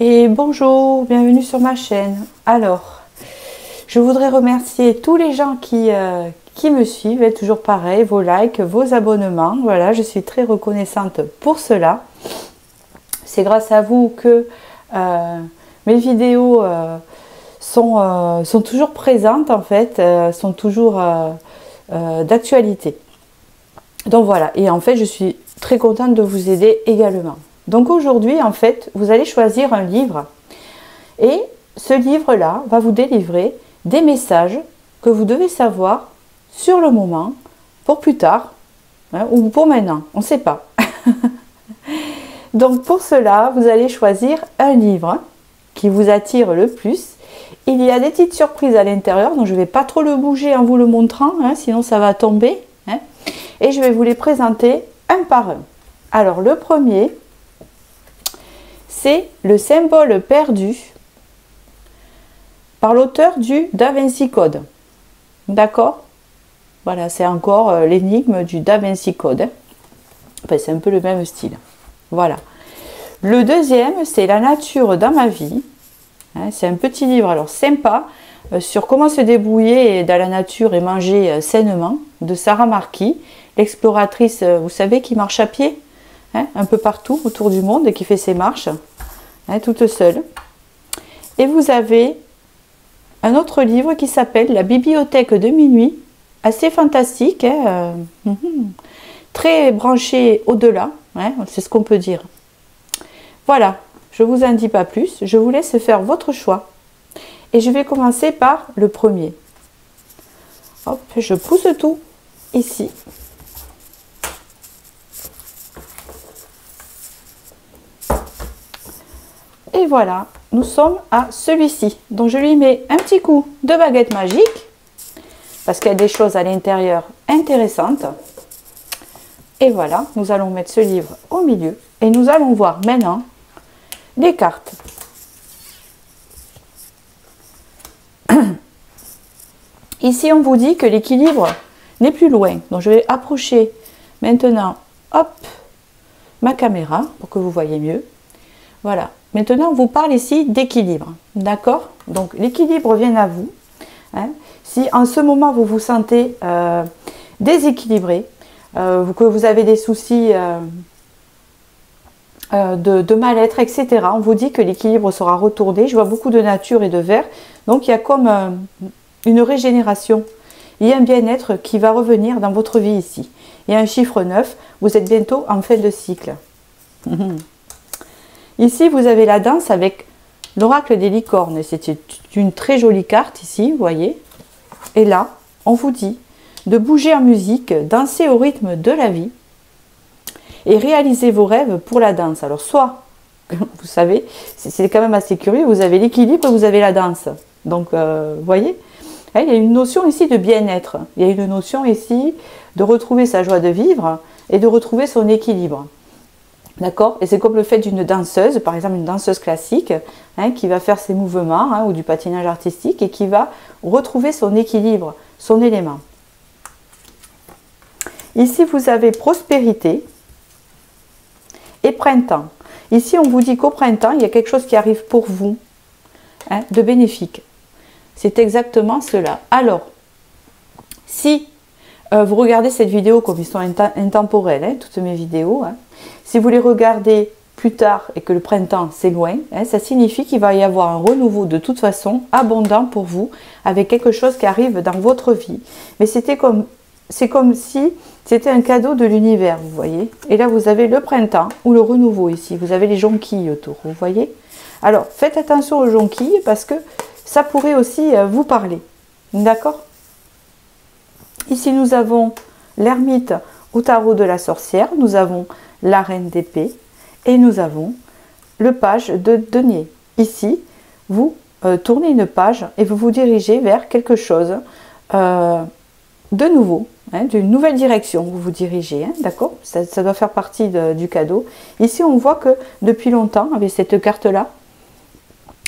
Et bonjour, bienvenue sur ma chaîne. Alors, je voudrais remercier tous les gens qui me suivent, et toujours pareil, vos likes, vos abonnements. Voilà, je suis très reconnaissante pour cela. C'est grâce à vous que mes vidéos sont toujours présentes, en fait, sont toujours d'actualité. Donc voilà, et en fait, je suis très contente de vous aider également. Donc aujourd'hui, en fait, vous allez choisir un livre et ce livre-là va vous délivrer des messages que vous devez savoir sur le moment, pour plus tard, hein, ou pour maintenant, on ne sait pas. Donc pour cela, vous allez choisir un livre qui vous attire le plus. Il y a des petites surprises à l'intérieur, donc je ne vais pas trop le bouger en vous le montrant, hein, sinon ça va tomber. Hein, et je vais vous les présenter un par un. Alors le premier, c'est le symbole perdu par l'auteur du Da Vinci Code. D'accord? Voilà, c'est encore l'énigme du Da Vinci Code. Enfin, c'est un peu le même style. Voilà. Le deuxième, c'est La nature dans ma vie. Hein, c'est un petit livre, alors sympa, sur comment se débrouiller dans la nature et manger sainement, de Sarah Marquis, l'exploratrice, vous savez, qui marche à pied, hein, un peu partout autour du monde et qui fait ses marches. Hein, toute seule. Et vous avez un autre livre qui s'appelle La bibliothèque de minuit, assez fantastique, hein, très branché au-delà, hein, c'est ce qu'on peut dire. Voilà, je ne vous en dis pas plus, je vous laisse faire votre choix. Et je vais commencer par le premier. Hop, je pousse tout ici. Et voilà, nous sommes à celui-ci. Donc je lui mets un petit coup de baguette magique, parce qu'il y a des choses à l'intérieur intéressantes. Et voilà, nous allons mettre ce livre au milieu. Et nous allons voir maintenant les cartes. Ici, on vous dit que l'équilibre n'est plus loin. Donc je vais approcher maintenant, hop, ma caméra, pour que vous voyez mieux. Voilà. Maintenant, on vous parle ici d'équilibre, d'accord? Donc, l'équilibre vient à vous. Hein. Si en ce moment, vous vous sentez déséquilibré, que vous avez des soucis de mal-être, etc., on vous dit que l'équilibre sera retourné. Je vois beaucoup de nature et de vert. Donc, il y a comme une régénération. Il y a un bien-être qui va revenir dans votre vie ici. Il y a un chiffre 9. Vous êtes bientôt en fin de cycle. Ici, vous avez la danse avec l'oracle des licornes. C'est une très jolie carte ici, vous voyez. Et là, on vous dit de bouger en musique, danser au rythme de la vie et réaliser vos rêves pour la danse. Alors, soit, vous savez, c'est quand même assez curieux, vous avez l'équilibre et vous avez la danse. Donc, vous voyez, il y a une notion ici de bien-être. Il y a une notion ici de retrouver sa joie de vivre et de retrouver son équilibre. D'accord? Et c'est comme le fait d'une danseuse, par exemple une danseuse classique, hein, qui va faire ses mouvements, hein, ou du patinage artistique, et qui va retrouver son équilibre, son élément. Ici, vous avez prospérité et printemps. Ici, on vous dit qu'au printemps, il y a quelque chose qui arrive pour vous, hein, de bénéfique. C'est exactement cela. Alors, si vous regardez cette vidéo, comme ils sont intemporels, hein, toutes mes vidéos, hein, si vous les regardez plus tard et que le printemps c'est loin, hein, ça signifie qu'il va y avoir un renouveau de toute façon abondant pour vous, avec quelque chose qui arrive dans votre vie. Mais c'était comme c'est comme si c'était un cadeau de l'univers, vous voyez. Et là, vous avez le printemps ou le renouveau ici. Vous avez les jonquilles autour, vous voyez. Alors, faites attention aux jonquilles parce que ça pourrait aussi vous parler. D'accord? Ici, nous avons l'ermite au tarot de la sorcière. Nous avons la reine d'épée. Et nous avons le page de denier. Ici, vous tournez une page et vous vous dirigez vers quelque chose de nouveau, hein, d'une nouvelle direction. Vous vous dirigez, hein, d'accord? Ça doit faire partie du cadeau. Ici, on voit que depuis longtemps, avec cette carte-là,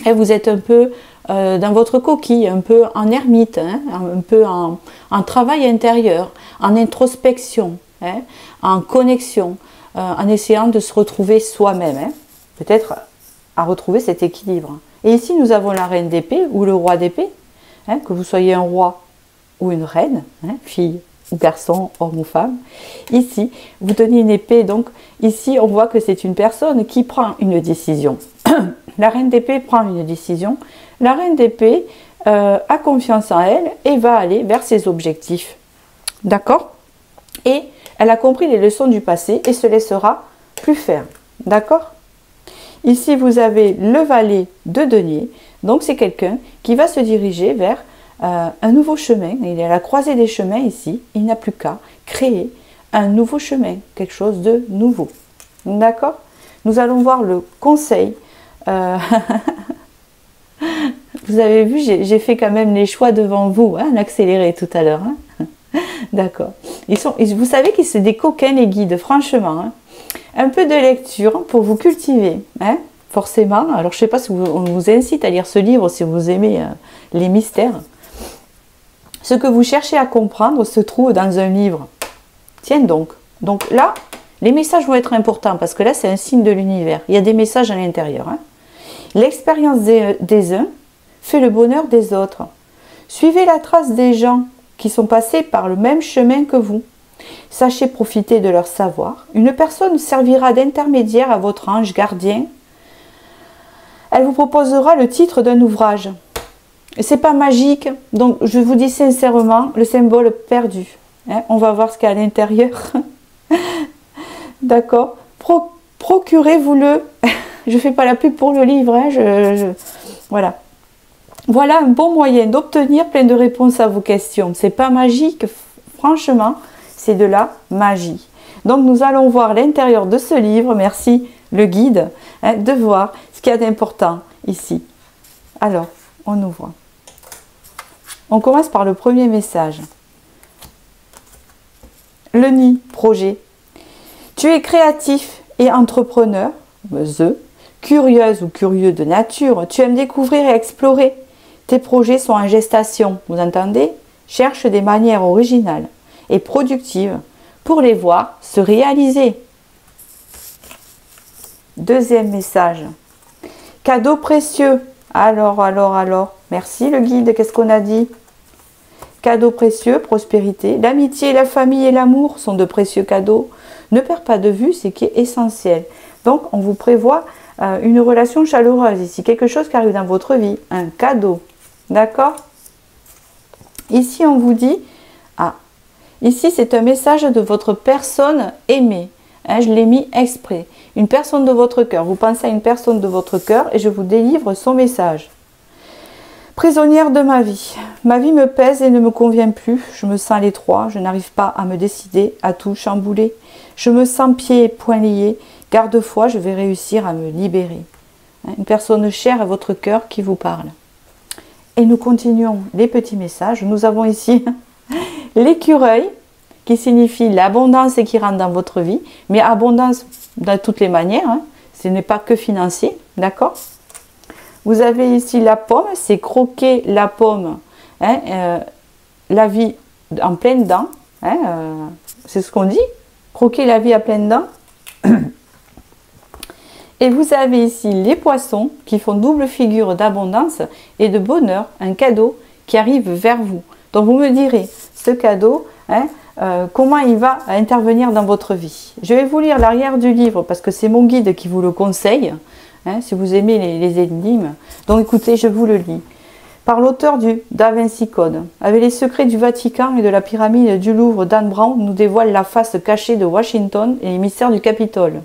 vous êtes un peu dans votre coquille, un peu en ermite, hein, un peu en travail intérieur, en introspection, hein, en connexion, en essayant de se retrouver soi-même, hein, peut-être à retrouver cet équilibre. Et ici, nous avons la reine d'épée ou le roi d'épée, hein, que vous soyez un roi ou une reine, hein, fille ou garçon, homme ou femme. Ici, vous tenez une épée, donc ici, on voit que c'est une personne qui prend une décision. La reine d'épée prend une décision. La reine d'épée a confiance en elle et va aller vers ses objectifs. D'accord? Et elle a compris les leçons du passé et se laissera plus faire. D'accord? Ici, vous avez le valet de denier. Donc, c'est quelqu'un qui va se diriger vers un nouveau chemin. Il est à la croisée des chemins ici. Il n'a plus qu'à créer un nouveau chemin, quelque chose de nouveau. D'accord? Nous allons voir le conseil. Vous avez vu, j'ai fait quand même les choix devant vous, hein, l'accéléré tout à l'heure. Hein. D'accord. Vous savez qu'ils sont des coquins, les guides, franchement. Hein. Un peu de lecture pour vous cultiver, hein, forcément. Alors, je ne sais pas si on vous incite à lire ce livre si vous aimez les mystères. Ce que vous cherchez à comprendre se trouve dans un livre. Tiens donc. Donc là, les messages vont être importants parce que là, c'est un signe de l'univers. Il y a des messages à l'intérieur. Hein. L'expérience des uns fait le bonheur des autres. Suivez la trace des gens qui sont passés par le même chemin que vous. Sachez profiter de leur savoir. Une personne servira d'intermédiaire à votre ange gardien. Elle vous proposera le titre d'un ouvrage. C'est pas magique, donc je vous dis sincèrement, le symbole perdu. Hein, on va voir ce qu'il y a à l'intérieur. D'accord? Procurez-vous-le. Je ne fais pas la pub pour le livre. Hein, voilà. Voilà un bon moyen d'obtenir plein de réponses à vos questions. C'est pas magique, franchement, c'est de la magie. Donc nous allons voir l'intérieur de ce livre, merci le guide, hein, de voir ce qu'il y a d'important ici. Alors, on ouvre. On commence par le premier message. Le nid, projet. Tu es créatif et entrepreneur, curieuse ou curieux de nature, tu aimes découvrir et explorer. Tes projets sont en gestation, vous entendez? Cherche des manières originales et productives pour les voir se réaliser. Deuxième message. Cadeau précieux. Alors. Merci le guide, qu'est-ce qu'on a dit? Cadeau précieux, prospérité. L'amitié, la famille et l'amour sont de précieux cadeaux. Ne perds pas de vue ce qui est essentiel. Donc, on vous prévoit une relation chaleureuse ici, quelque chose qui arrive dans votre vie, un cadeau. D'accord? Ici, on vous dit, ici, c'est un message de votre personne aimée. Hein, je l'ai mis exprès. Une personne de votre cœur. Vous pensez à une personne de votre cœur et je vous délivre son message. Prisonnière de ma vie. Ma vie me pèse et ne me convient plus. Je me sens à l'étroit. Je n'arrive pas à me décider, à tout chambouler. Je me sens pieds et poings liés. Garde-foi, je vais réussir à me libérer. Une personne chère à votre cœur qui vous parle. Et nous continuons les petits messages. Nous avons ici l'écureuil qui signifie l'abondance qui rentre dans votre vie. Mais abondance de toutes les manières. Hein. Ce n'est pas que financier. D'accord? Vous avez ici la pomme. C'est croquer la pomme. Hein, la vie en pleine dents. Hein, c'est ce qu'on dit. Croquer la vie à pleines dents. Et vous avez ici les poissons qui font double figure d'abondance et de bonheur, un cadeau qui arrive vers vous. Donc vous me direz, ce cadeau, hein, comment il va intervenir dans votre vie. Je vais vous lire l'arrière du livre parce que c'est mon guide qui vous le conseille, hein, si vous aimez les énigmes. Donc écoutez, je vous le lis. par l'auteur du Da Vinci Code. Avec les secrets du Vatican et de la pyramide du Louvre, Dan Brown nous dévoile la face cachée de Washington et les mystères du Capitole.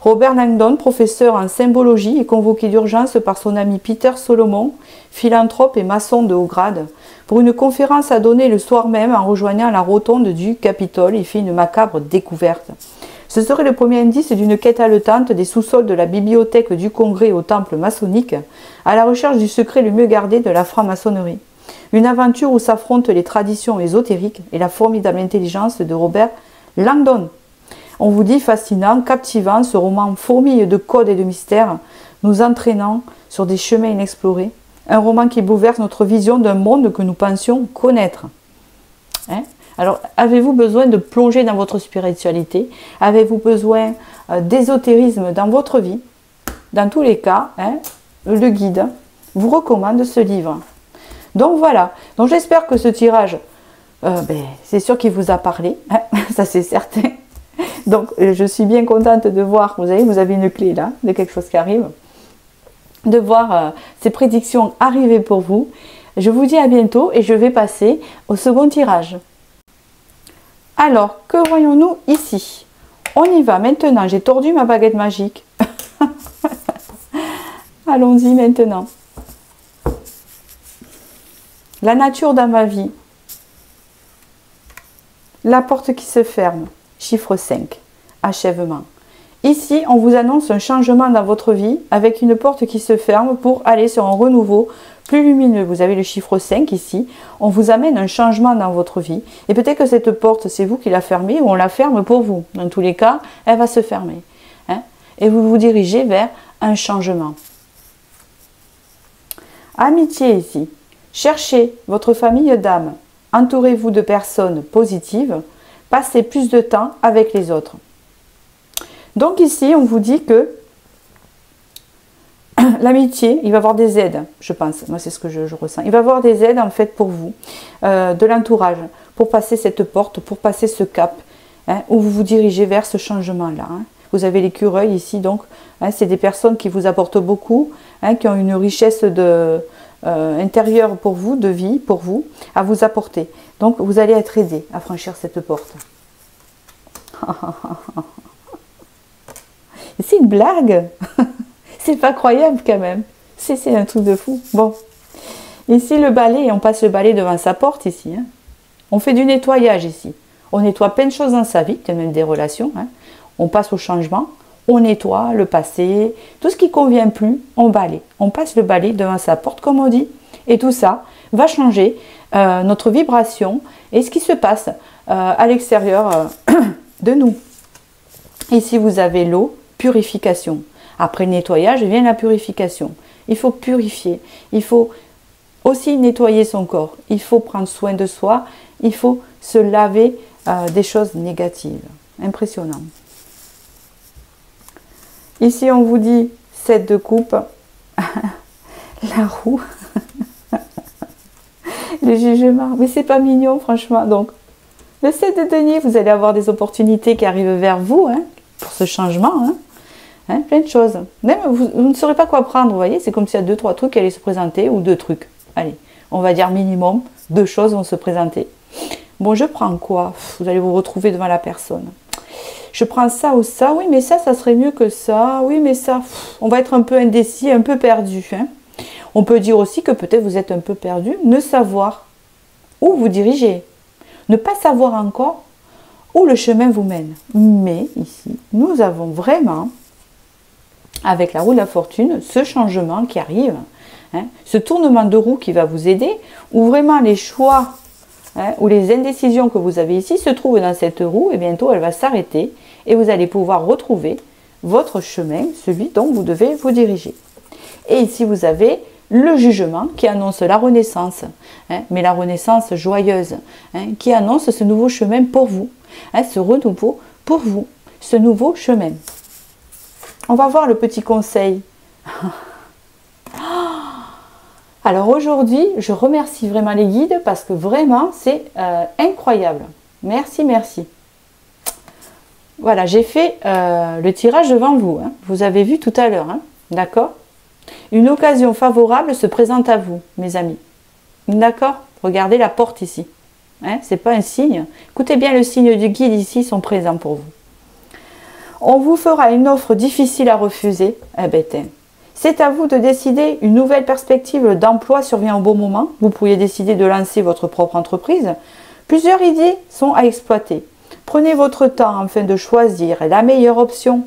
Robert Langdon, professeur en symbologie, est convoqué d'urgence par son ami Peter Solomon, philanthrope et maçon de haut grade, pour une conférence à donner le soir même en rejoignant la rotonde du Capitole. Il fait une macabre découverte. Ce serait le premier indice d'une quête haletante des sous-sols de la bibliothèque du Congrès au temple maçonnique, à la recherche du secret le mieux gardé de la franc-maçonnerie. Une aventure où s'affrontent les traditions ésotériques et la formidable intelligence de Robert Langdon. On vous dit fascinant, captivant, ce roman fourmille de codes et de mystères, nous entraînant sur des chemins inexplorés. Un roman qui bouleverse notre vision d'un monde que nous pensions connaître. Alors, avez-vous besoin de plonger dans votre spiritualité? Avez-vous besoin d'ésotérisme dans votre vie? Dans tous les cas, le guide vous recommande ce livre. Donc voilà, donc j'espère que ce tirage, c'est sûr qu'il vous a parlé, ça c'est certain. Donc je suis bien contente de voir, vous avez une clé là, de quelque chose qui arrive, de voir ces prédictions arriver pour vous. Je vous dis à bientôt et je vais passer au second tirage. Alors, que voyons-nous ici? On y va maintenant, j'ai tordu ma baguette magique. Allons-y maintenant. La nature dans ma vie. La porte qui se ferme. Chiffre 5. Achèvement. Ici, on vous annonce un changement dans votre vie avec une porte qui se ferme pour aller sur un renouveau plus lumineux. Vous avez le chiffre 5 ici. On vous amène un changement dans votre vie. Et peut-être que cette porte, c'est vous qui la fermez ou on la ferme pour vous. Dans tous les cas, elle va se fermer. Et vous vous dirigez vers un changement. Amitié ici. Cherchez votre famille d'âme. Entourez-vous de personnes positives. Passez plus de temps avec les autres. Donc ici, on vous dit que l'amitié, il va y avoir des aides, je pense. Moi, c'est ce que je ressens. Il va y avoir des aides, en fait, pour vous, de l'entourage, pour passer cette porte, pour passer ce cap, où vous vous dirigez vers ce changement-là. Vous avez l'écureuil ici, donc, c'est des personnes qui vous apportent beaucoup, qui ont une richesse intérieure pour vous, de vie pour vous, à vous apporter. Donc, vous allez être aidé à franchir cette porte. C'est une blague. C'est pas croyable quand même. C'est un truc de fou. Bon. Ici, le balai, on passe le balai devant sa porte ici. On fait du nettoyage ici. On nettoie plein de choses dans sa vie, même des relations. On passe au changement. On nettoie le passé. Tout ce qui ne convient plus, on balaye. On passe le balai devant sa porte, comme on dit. Et tout ça va changer notre vibration et ce qui se passe à l'extérieur de nous. Ici, vous avez l'eau, purification. Après le nettoyage, vient la purification. Il faut purifier. Il faut aussi nettoyer son corps. Il faut prendre soin de soi. Il faut se laver des choses négatives. Impressionnant. Ici, on vous dit 7 de coupe. La roue. Le jugement. Mais c'est pas mignon, franchement. Donc, le 7 de denier, vous allez avoir des opportunités qui arrivent vers vous pour ce changement. Plein de choses. Même vous ne saurez pas quoi prendre, vous voyez. C'est comme s'il y a 2-3 trucs qui allaient se présenter ou 2 trucs. Allez, on va dire minimum 2 choses vont se présenter. Bon, je prends quoi? Vous allez vous retrouver devant la personne. Je prends ça ou ça. Oui, mais ça serait mieux que ça. Oui, mais ça, on va être un peu indécis, un peu perdu. On peut dire aussi que peut-être vous êtes un peu perdu, ne savoir où vous dirigez. Ne pas savoir encore où le chemin vous mène. Mais ici, nous avons vraiment, avec la roue de la fortune, ce changement qui arrive, ce tournement de roue qui va vous aider, où vraiment les choix ou les indécisions que vous avez ici se trouvent dans cette roue, et bientôt elle va s'arrêter et vous allez pouvoir retrouver votre chemin, celui dont vous devez vous diriger. Et ici, vous avez le jugement qui annonce la renaissance, mais la renaissance joyeuse, qui annonce ce nouveau chemin pour vous, ce renouveau pour vous, ce nouveau chemin. On va voir le petit conseil. Alors aujourd'hui, je remercie vraiment les guides parce que vraiment, c'est incroyable. Merci, merci. Voilà, j'ai fait le tirage devant vous. Vous avez vu tout à l'heure, d'accord? Une occasion favorable se présente à vous, mes amis. D'accord? Regardez la porte ici. Hein, c'est pas un signe. Écoutez bien, le signe du guide ici sont présents pour vous. On vous fera une offre difficile à refuser. Eh ben, c'est à vous de décider. Une nouvelle perspective d'emploi survient au bon moment. Vous pourriez décider de lancer votre propre entreprise. Plusieurs idées sont à exploiter. Prenez votre temps afin de choisir la meilleure option.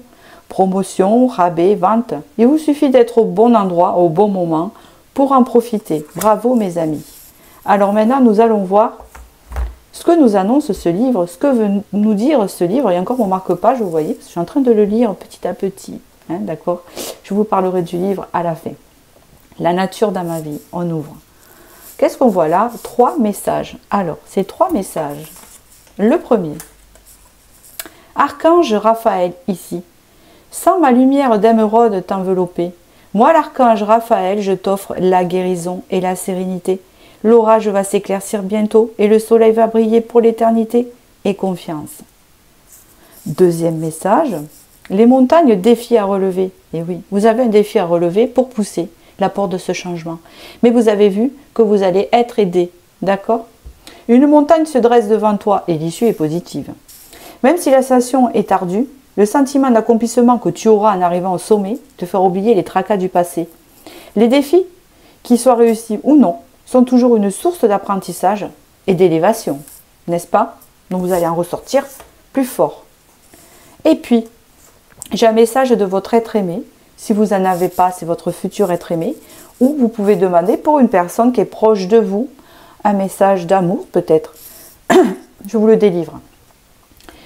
Promotion, rabais, vente. Il vous suffit d'être au bon endroit, au bon moment pour en profiter. Bravo mes amis. Alors maintenant, nous allons voir ce que nous annonce ce livre, ce que veut nous dire ce livre. Il y a encore mon marque-page, vous voyez, parce que je suis en train de le lire petit à petit. Hein, d'accord? Je vous parlerai du livre à la fin. La nature dans ma vie, on ouvre. Qu'est-ce qu'on voit là? 3 messages. Alors, ces 3 messages. Le premier. Archange Raphaël, ici. Sans ma lumière d'émeraude t'envelopper. Moi, l'archange Raphaël, je t'offre la guérison et la sérénité. L'orage va s'éclaircir bientôt et le soleil va briller pour l'éternité. Et confiance. Deuxième message. Les montagnes, défis à relever. Et oui, vous avez un défi à relever pour pousser la porte de ce changement. Mais vous avez vu que vous allez être aidé. D'accord? Une montagne se dresse devant toi et l'issue est positive. Même si l'ascension est ardue, le sentiment d'accomplissement que tu auras en arrivant au sommet te fera oublier les tracas du passé. Les défis, qu'ils soient réussis ou non, sont toujours une source d'apprentissage et d'élévation, n'est-ce pas? Donc vous allez en ressortir plus fort. Et puis, j'ai un message de votre être aimé. Si vous n'en avez pas, c'est votre futur être aimé. Ou vous pouvez demander pour une personne qui est proche de vous, un message d'amour peut-être. Je vous le délivre.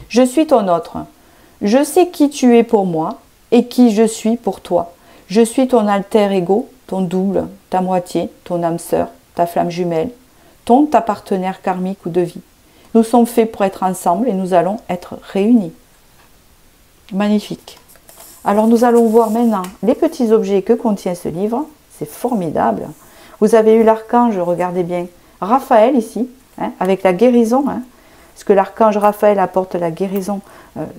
Je suis ton autre. Je sais qui tu es pour moi et qui je suis pour toi. Je suis ton alter ego, ton double, ta moitié, ton âme sœur, ta flamme jumelle, ta partenaire karmique ou de vie. Nous sommes faits pour être ensemble et nous allons être réunis. Magnifique. Alors nous allons voir maintenant les petits objets que contient ce livre. C'est formidable. Vous avez eu l'archange, regardez bien, Raphaël ici, hein, avec la guérison, hein, parce que l'archange Raphaël apporte la guérison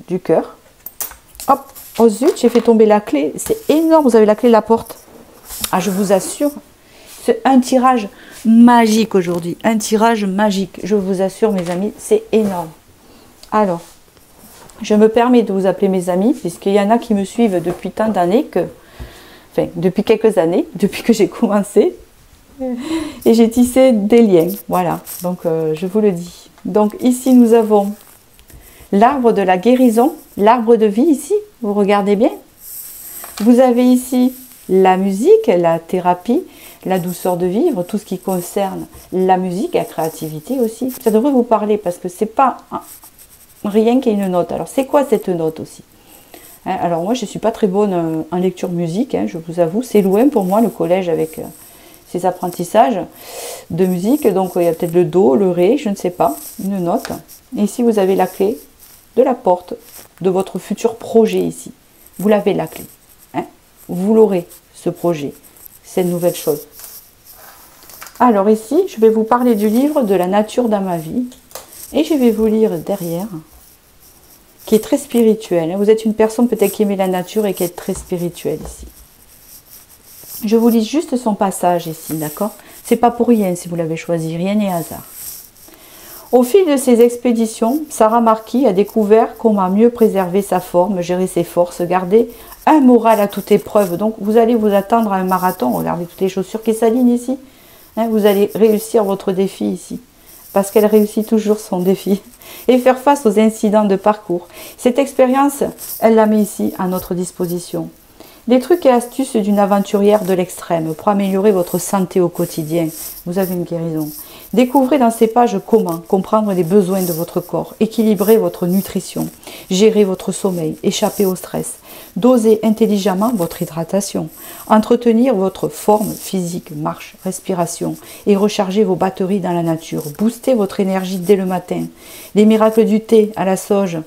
du cœur. Hop, oh zut, j'ai fait tomber la clé. C'est énorme, vous avez la clé de la porte. Ah, je vous assure, c'est un tirage magique aujourd'hui. Un tirage magique, je vous assure mes amis, c'est énorme. Alors, je me permets de vous appeler mes amis, puisqu'il y en a qui me suivent depuis tant d'années que... Enfin, depuis quelques années, depuis que j'ai commencé. Et j'ai tissé des liens, voilà. Donc, je vous le dis. Donc, ici, nous avons l'arbre de la guérison, l'arbre de vie ici, vous regardez bien. Vous avez ici la musique, la thérapie, la douceur de vivre, tout ce qui concerne la musique, la créativité aussi. Ça devrait vous parler parce que c'est pas rien qu'il y ait une note. Alors, c'est quoi cette note aussi? Hein, alors, moi, je ne suis pas très bonne en lecture musique, hein, je vous avoue. C'est loin pour moi, le collège, avec ces apprentissages de musique. Donc, il y a peut-être le do, le ré, je ne sais pas, une note. Et ici, vous avez la clé de la porte de votre futur projet ici. Vous l'avez, la clé. Hein, vous l'aurez, ce projet, cette nouvelle chose. Alors ici, je vais vous parler du livre de la nature dans ma vie. Et je vais vous lire derrière, qui est très spirituel. Vous êtes une personne peut-être qui aimait la nature et qui est très spirituelle ici. Je vous lis juste son passage ici, d'accord? C'est pas pour rien si vous l'avez choisi, rien n'est hasard. Au fil de ses expéditions, Sarah Marquis a découvert comment mieux préserver sa forme, gérer ses forces, garder un moral à toute épreuve. Donc vous allez vous attendre à un marathon. Regardez toutes les chaussures qui s'alignent ici. Hein, vous allez réussir votre défi ici. Parce qu'elle réussit toujours son défi. Et faire face aux incidents de parcours. Cette expérience, elle la met ici à notre disposition. Les trucs et astuces d'une aventurière de l'extrême pour améliorer votre santé au quotidien. Vous avez une guérison. Découvrez dans ces pages comment comprendre les besoins de votre corps, équilibrer votre nutrition, gérer votre sommeil, échapper au stress, doser intelligemment votre hydratation, entretenir votre forme physique, marche, respiration et recharger vos batteries dans la nature, booster votre énergie dès le matin, les miracles du thé à la sauge,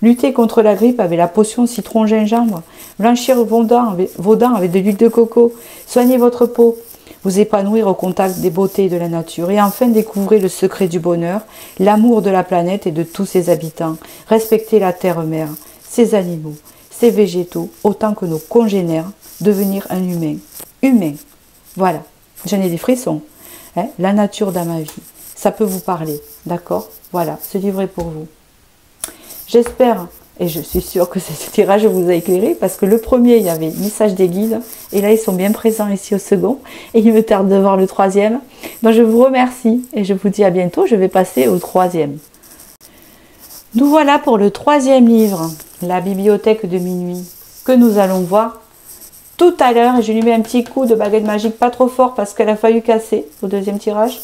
lutter contre la grippe avec la potion citron-gingembre, blanchir vos dents avec de l'huile de coco, soigner votre peau, vous épanouir au contact des beautés de la nature et enfin découvrir le secret du bonheur, l'amour de la planète et de tous ses habitants, respecter la terre-mère, ses animaux, ses végétaux, autant que nos congénères, devenir un humain humain. Voilà, j'en ai des frissons. Hein, la nature dans ma vie, ça peut vous parler, d'accord? Voilà, ce livre est pour vous. J'espère, et je suis sûre que ce tirage vous a éclairé, parce que le premier, il y avait message des guides, et là, ils sont bien présents ici au second, et il me tarde de voir le troisième. Donc, je vous remercie, et je vous dis à bientôt, je vais passer au troisième. Nous voilà pour le troisième livre, la bibliothèque de minuit, que nous allons voir tout à l'heure. Et je lui mets un petit coup de baguette magique, pas trop fort, parce qu'elle a failli casser au deuxième tirage.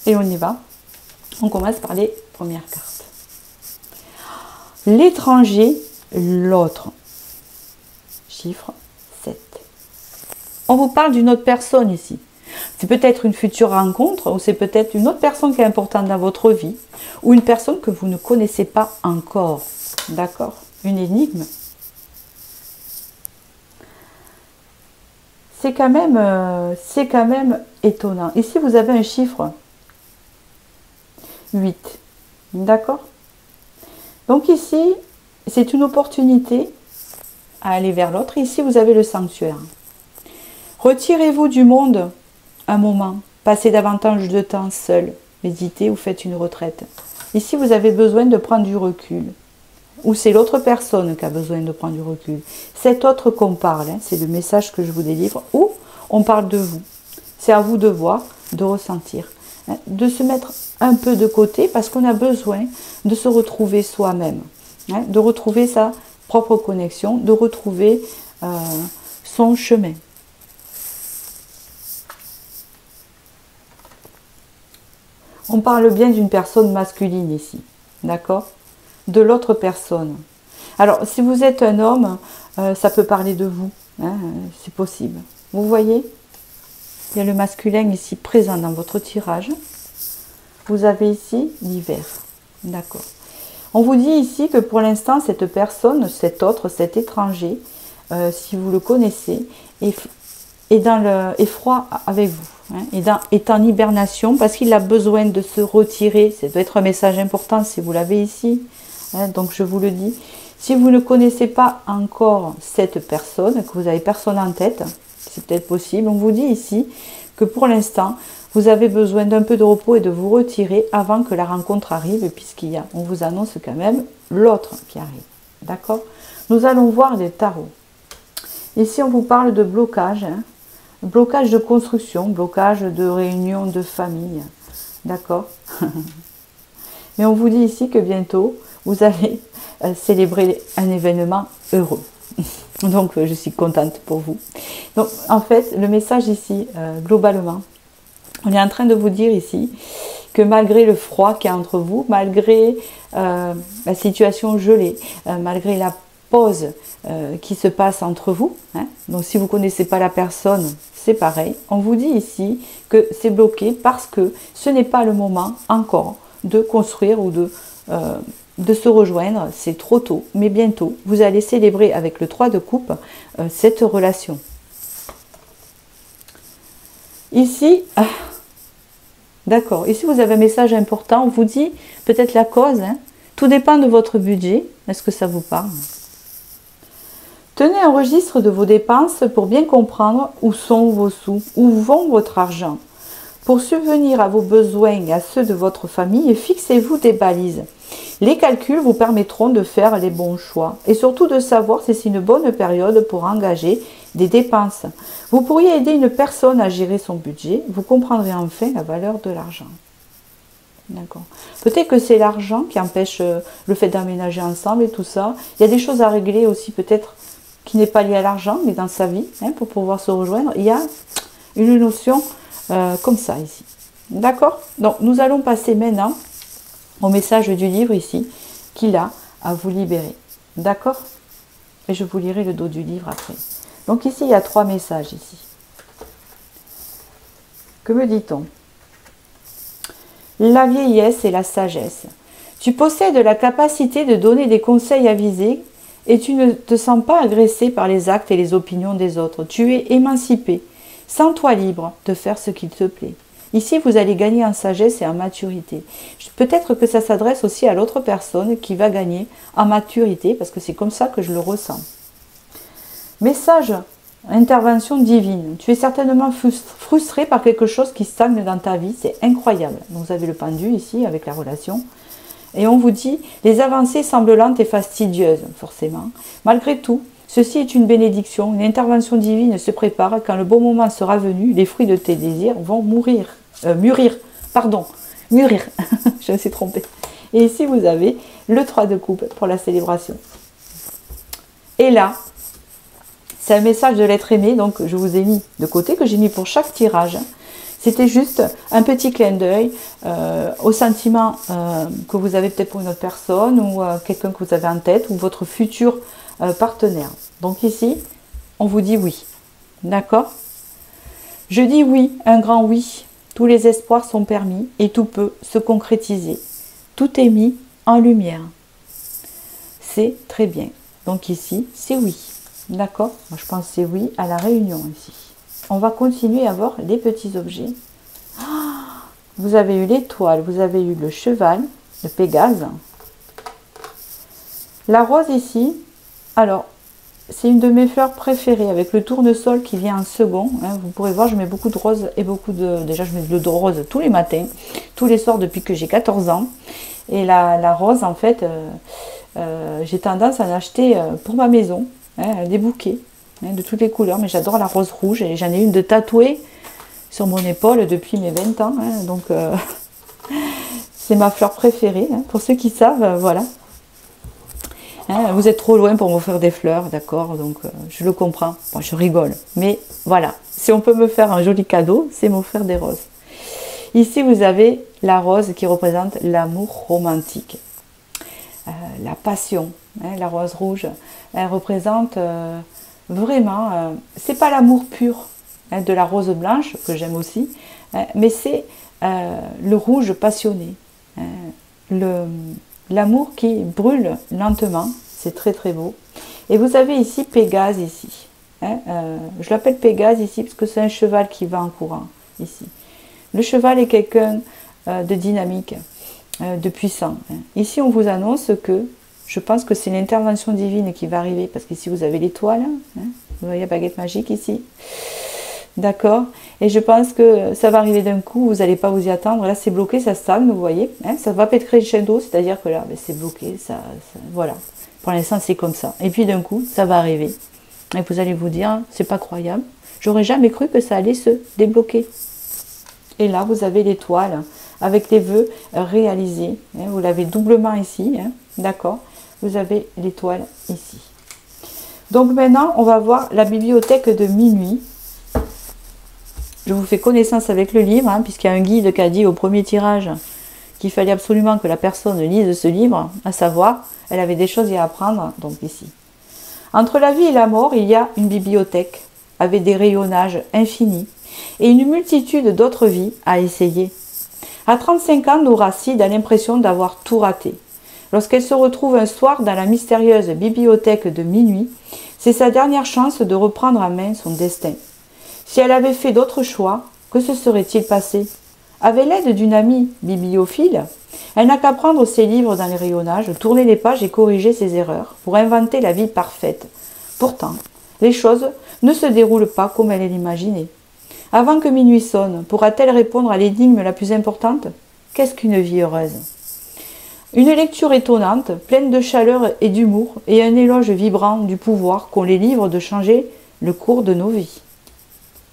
Et on y va. On commence par les premières cartes. L'étranger, l'autre. Chiffre 7. On vous parle d'une autre personne ici. C'est peut-être une future rencontre, ou c'est peut-être une autre personne qui est importante dans votre vie, ou une personne que vous ne connaissez pas encore. D'accord? Une énigme. C'est quand même étonnant. Ici, vous avez un chiffre 8. D'accord? Donc ici, c'est une opportunité à aller vers l'autre. Ici, vous avez le sanctuaire. Retirez-vous du monde un moment. Passez davantage de temps seul. Méditez ou faites une retraite. Ici, vous avez besoin de prendre du recul. Ou c'est l'autre personne qui a besoin de prendre du recul. Cet autre qu'on parle, hein, c'est le message que je vous délivre, ou on parle de vous. C'est à vous de voir, de ressentir, hein, de se mettre un peu de côté parce qu'on a besoin de se retrouver soi-même, hein, de retrouver sa propre connexion, de retrouver son chemin. On parle bien d'une personne masculine ici, d'accord ? De l'autre personne. Alors, si vous êtes un homme, ça peut parler de vous, hein, c'est possible. Vous voyez, il y a le masculin ici présent dans votre tirage. Vous avez ici l'hiver, d'accord. On vous dit ici que pour l'instant, cette personne, cet autre, cet étranger, si vous le connaissez, est froid avec vous, hein, est en hibernation parce qu'il a besoin de se retirer. Ça doit être un message important si vous l'avez ici. Hein, donc je vous le dis, si vous ne connaissez pas encore cette personne, que vous avez personne en tête, c'est peut-être possible, on vous dit ici que pour l'instant, vous avez besoin d'un peu de repos et de vous retirer avant que la rencontre arrive, on vous annonce quand même l'autre qui arrive. D'accord? Nous allons voir les tarots. Ici, on vous parle de blocage, hein, blocage de construction, blocage de réunion de famille. D'accord? Mais on vous dit ici que bientôt, vous allez célébrer un événement heureux. Donc, je suis contente pour vous. Donc, en fait, le message ici, globalement, on est en train de vous dire ici que malgré le froid qu'il y a entre vous, malgré la situation gelée, malgré la pause qui se passe entre vous, hein, donc si vous ne connaissez pas la personne, c'est pareil, on vous dit ici que c'est bloqué parce que ce n'est pas le moment encore de construire ou de se rejoindre, c'est trop tôt, mais bientôt, vous allez célébrer avec le 3 de coupe cette relation. Ici, d'accord, ici vous avez un message important, on vous dit peut-être la cause, hein, tout dépend de votre budget, est-ce que ça vous parle? Tenez un registre de vos dépenses pour bien comprendre où sont vos sous, où vont votre argent. Pour subvenir à vos besoins et à ceux de votre famille, fixez-vous des balises. Les calculs vous permettront de faire les bons choix et surtout de savoir si c'est une bonne période pour engager des dépenses. Vous pourriez aider une personne à gérer son budget, vous comprendrez enfin la valeur de l'argent. D'accord. Peut-être que c'est l'argent qui empêche le fait d'aménager ensemble et tout ça. Il y a des choses à régler aussi peut-être qui n'est pas liée à l'argent, mais dans sa vie, hein, pour pouvoir se rejoindre. Il y a une notion comme ça ici. D'accord? Donc nous allons passer maintenant au message du livre ici, qu'il a à vous libérer. D'accord? Et je vous lirai le dos du livre après. Donc ici, il y a 3 messages ici. Que me dit-on? La vieillesse et la sagesse. Tu possèdes la capacité de donner des conseils avisés et tu ne te sens pas agressé par les actes et les opinions des autres. Tu es émancipé. Sens-toi libre de faire ce qu'il te plaît. Ici, vous allez gagner en sagesse et en maturité. Peut-être que ça s'adresse aussi à l'autre personne qui va gagner en maturité, parce que c'est comme ça que je le ressens. Message Intervention divine. Tu es certainement frustré par quelque chose qui stagne dans ta vie. C'est incroyable. Donc vous avez le pendu ici avec la relation. Et on vous dit, les avancées semblent lentes et fastidieuses, forcément. Malgré tout, ceci est une bénédiction. Une intervention divine se prépare. Quand le bon moment sera venu, les fruits de tes désirs vont mûrir. Je me suis trompée. Et ici, vous avez le 3 de coupe pour la célébration. Et là, c'est un message de l'être aimé, donc je vous ai mis de côté, que j'ai mis pour chaque tirage. C'était juste un petit clin d'œil au sentiment que vous avez peut-être pour une autre personne ou quelqu'un que vous avez en tête ou votre futur partenaire. Donc ici, on vous dit oui. D'accord? Je dis oui, un grand oui. Tous les espoirs sont permis et tout peut se concrétiser. Tout est mis en lumière. C'est très bien. Donc ici, c'est oui. D'accord? Moi, je pense que c'est oui à la réunion ici. On va continuer à voir les petits objets. Vous avez eu l'étoile, vous avez eu le cheval, le Pégase. La rose ici, alors, c'est une de mes fleurs préférées avec le tournesol qui vient en second. Hein. Vous pourrez voir, je mets beaucoup de rose et beaucoup de... Déjà, je mets de rose tous les matins, tous les soirs depuis que j'ai 14 ans. Et la rose, en fait, j'ai tendance à en acheter pour ma maison, hein, des bouquets hein, de toutes les couleurs. Mais j'adore la rose rouge et j'en ai une de tatouée sur mon épaule depuis mes 20 ans. Hein. Donc, c'est ma fleur préférée. Hein. Pour ceux qui savent, voilà. Hein, vous êtes trop loin pour m'offrir des fleurs, d'accord, donc je le comprends. Bon, je rigole, mais voilà. Si on peut me faire un joli cadeau, c'est m'offrir des roses. Ici, vous avez la rose qui représente l'amour romantique, la passion. Hein, la rose rouge, elle représente vraiment, c'est pas l'amour pur hein, de la rose blanche, que j'aime aussi, hein, mais c'est le rouge passionné. Hein, l'amour qui brûle lentement, c'est très très beau. Et vous avez ici Pégase ici. Hein, je l'appelle Pégase ici parce que c'est un cheval qui va en courant ici. Le cheval est quelqu'un de dynamique, de puissant. Hein. Ici on vous annonce que je pense que c'est l'intervention divine qui va arriver parce qu'ici vous avez l'étoile. Hein, vous voyez la baguette magique ici. D'accord. Et je pense que ça va arriver d'un coup, vous n'allez pas vous y attendre. Là, c'est bloqué, ça stagne, vous voyez. Hein, ça va pétrer le crescendo, c'est-à-dire que là, ben, c'est bloqué. Voilà. Pour l'instant, c'est comme ça. Et puis d'un coup, ça va arriver. Et vous allez vous dire, c'est pas croyable. J'aurais jamais cru que ça allait se débloquer. Et là, vous avez l'étoile avec les vœux réalisés. Hein, vous l'avez doublement ici. Hein, d'accord. Vous avez l'étoile ici. Donc maintenant, on va voir la bibliothèque de minuit. Je vous fais connaissance avec le livre, hein, puisqu'il y a un guide qui a dit au premier tirage qu'il fallait absolument que la personne lise ce livre, à savoir, elle avait des choses à apprendre, donc ici. Entre la vie et la mort, il y a une bibliothèque avec des rayonnages infinis et une multitude d'autres vies à essayer. À 35 ans, Nora Cid a l'impression d'avoir tout raté. Lorsqu'elle se retrouve un soir dans la mystérieuse bibliothèque de minuit, c'est sa dernière chance de reprendre en main son destin. Si elle avait fait d'autres choix, que se serait-il passé? Avec l'aide d'une amie bibliophile, elle n'a qu'à prendre ses livres dans les rayonnages, tourner les pages et corriger ses erreurs pour inventer la vie parfaite. Pourtant, les choses ne se déroulent pas comme elle l'imaginait. Avant que minuit sonne, pourra-t-elle répondre à l'énigme la plus importante? Qu'est-ce qu'une vie heureuse? Une lecture étonnante, pleine de chaleur et d'humour, et un éloge vibrant du pouvoir qu'ont les livres de changer le cours de nos vies.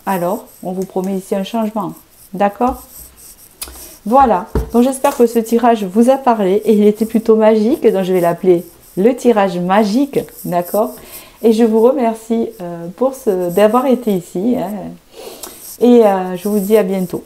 Alors, on vous promet ici un changement. D'accord? Voilà. Donc, j'espère que ce tirage vous a parlé et il était plutôt magique. Donc, je vais l'appeler le tirage magique. D'accord? Et je vous remercie d'avoir été ici. Hein, et je vous dis à bientôt.